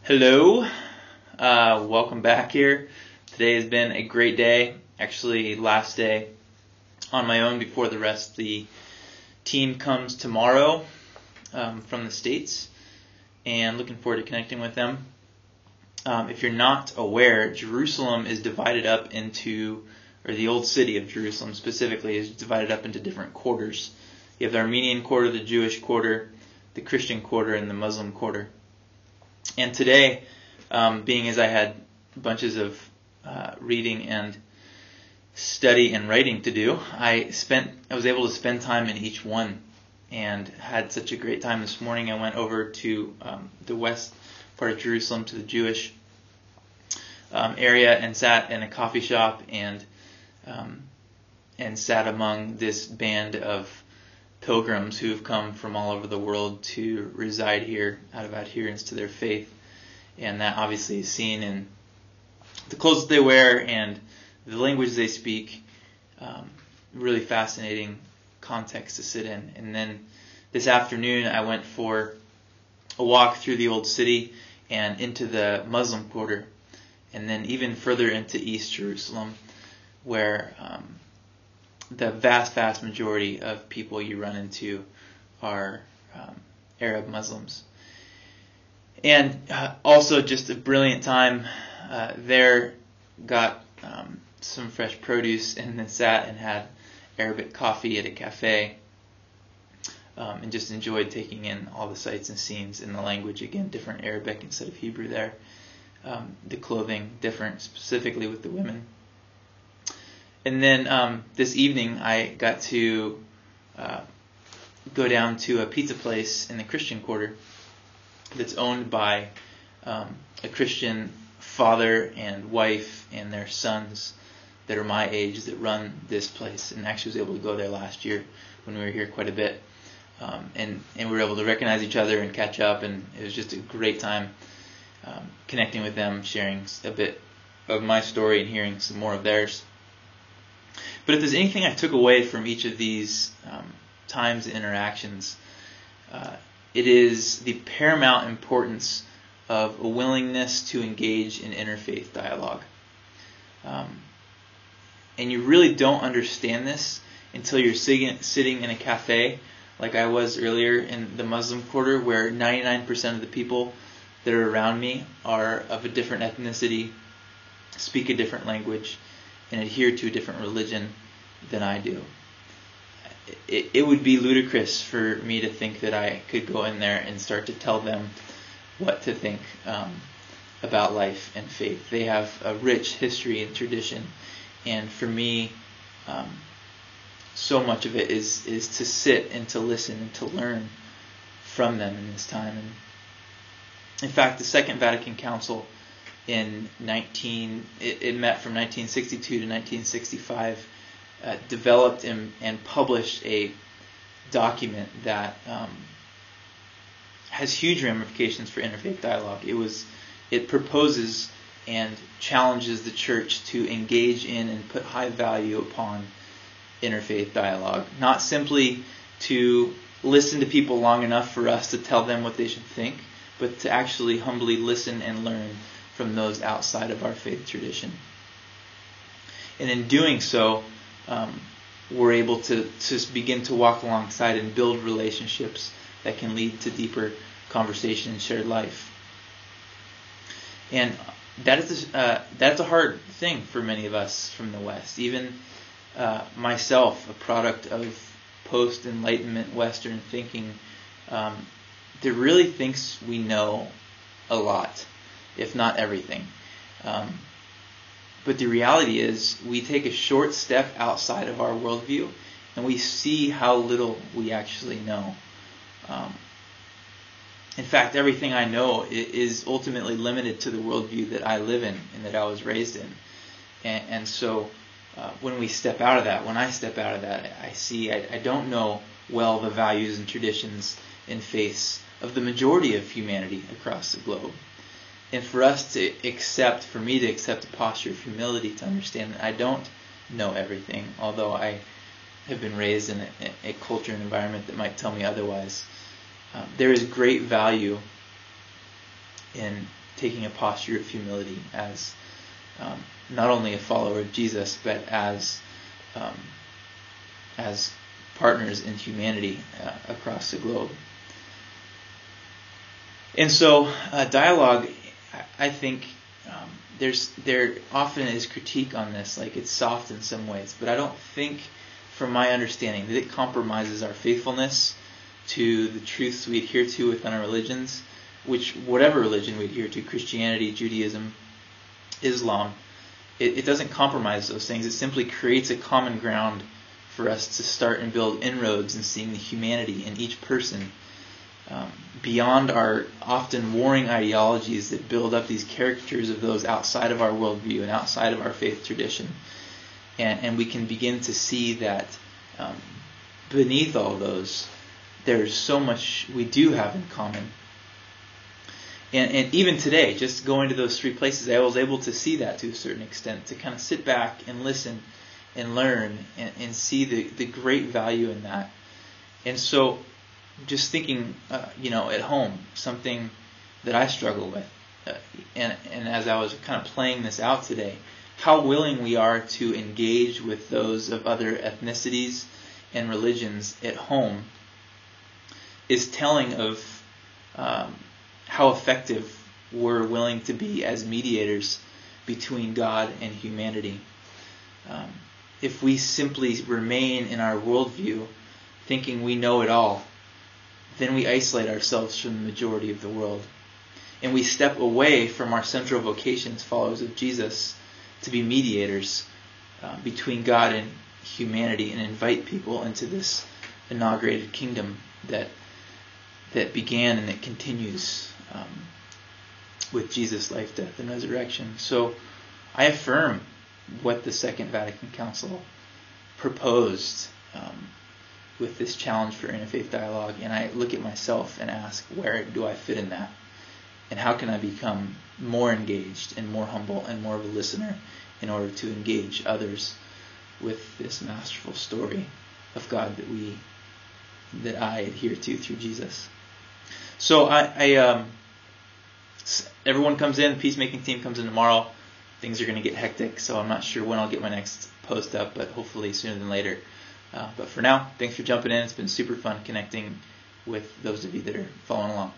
Hello, welcome back here. Today has been a great day, actually last day on my own before the rest of the team comes tomorrow from the States, and looking forward to connecting with them. If you're not aware, Jerusalem is divided up into, or the old city of Jerusalem specifically is divided up into different quarters. You have the Armenian quarter, the Jewish quarter, the Christian quarter, and the Muslim quarter. And today, being as I had bunches of reading and study and writing to do, I was able to spend time in each one, and had such a great time this morning. I went over to the west part of Jerusalem, to the Jewish area, and sat in a coffee shop and sat among this band of pilgrims who have come from all over the world to reside here out of adherence to their faith. And that obviously is seen in the clothes that they wear and the language they speak. Really fascinating context to sit in. And then this afternoon I went for a walk through the old city and into the Muslim quarter, and then even further into East Jerusalem, where the vast majority of people you run into are Arab Muslims. And also just a brilliant time there. Got some fresh produce, and then sat and had Arabic coffee at a cafe, and just enjoyed taking in all the sights and scenes in the language. Again, different Arabic instead of Hebrew there. The clothing different, specifically with the women. And then this evening I got to go down to a pizza place in the Christian quarter that's owned by a Christian father and wife and their sons that are my age that run this place. And actually was able to go there last year when we were here quite a bit. And we were able to recognize each other and catch up, and it was just a great time connecting with them, sharing a bit of my story and hearing some more of theirs. But if there's anything I took away from each of these times and interactions, it is the paramount importance of a willingness to engage in interfaith dialogue. And you really don't understand this until you're sitting in a cafe, like I was earlier in the Muslim quarter, where 99% of the people that are around me are of a different ethnicity, speak a different language, and adhere to a different religion than I do. It would be ludicrous for me to think that I could go in there and start to tell them what to think about life and faith. They have a rich history and tradition, and for me, so much of it is to sit and to listen and to learn from them in this time. And in fact, the Second Vatican Council it met from 1962 to 1965, developed and published a document that has huge ramifications for interfaith dialogue. It proposes and challenges the church to engage in and put high value upon interfaith dialogue, not simply to listen to people long enough for us to tell them what they should think, but to actually humbly listen and learn from those outside of our faith tradition. And in doing so, we're able to begin to walk alongside and build relationships that can lead to deeper conversation and shared life. And that's a hard thing for many of us from the West. Even myself, a product of post-Enlightenment Western thinking, that really thinks we know a lot, if not everything. But the reality is we take a short step outside of our worldview and we see how little we actually know. In fact, everything I know is ultimately limited to the worldview that I live in and that I was raised in. And so when I step out of that, I see I don't know well the values and traditions and faiths of the majority of humanity across the globe. And for me to accept a posture of humility, to understand that I don't know everything, although I have been raised in a culture and environment that might tell me otherwise. There is great value in taking a posture of humility as not only a follower of Jesus, but as partners in humanity across the globe. And so dialogue, I think there often is critique on this, like it's soft in some ways, but I don't think, from my understanding, that it compromises our faithfulness to the truths we adhere to within our religions, which whatever religion we adhere to, Christianity, Judaism, Islam, it doesn't compromise those things. It simply creates a common ground for us to start and build inroads in seeing the humanity in each person, beyond our often warring ideologies that build up these caricatures of those outside of our worldview and outside of our faith tradition. And we can begin to see that beneath all those, there's so much we do have in common. And even today, just going to those three places, I was able to see that to a certain extent, to kind of sit back and listen and learn and see the great value in that. And so just thinking, at home, something that I struggle with, and as I was kind of playing this out today, how willing we are to engage with those of other ethnicities and religions at home is telling of how effective we're willing to be as mediators between God and humanity. If we simply remain in our worldview thinking we know it all, then we isolate ourselves from the majority of the world. And we step away from our central vocation as followers of Jesus to be mediators between God and humanity and invite people into this inaugurated kingdom that began and that continues with Jesus' life, death, and resurrection. So I affirm what the Second Vatican Council proposed with this challenge for interfaith dialogue, and I look at myself and ask, where do I fit in that? And how can I become more engaged and more humble and more of a listener in order to engage others with this masterful story of God that I adhere to through Jesus. So everyone comes in, the Peacemaking team comes in tomorrow. Things are going to get hectic, so I'm not sure when I'll get my next post up, but hopefully sooner than later. But for now, thanks for jumping in. It's been super fun connecting with those of you that are following along.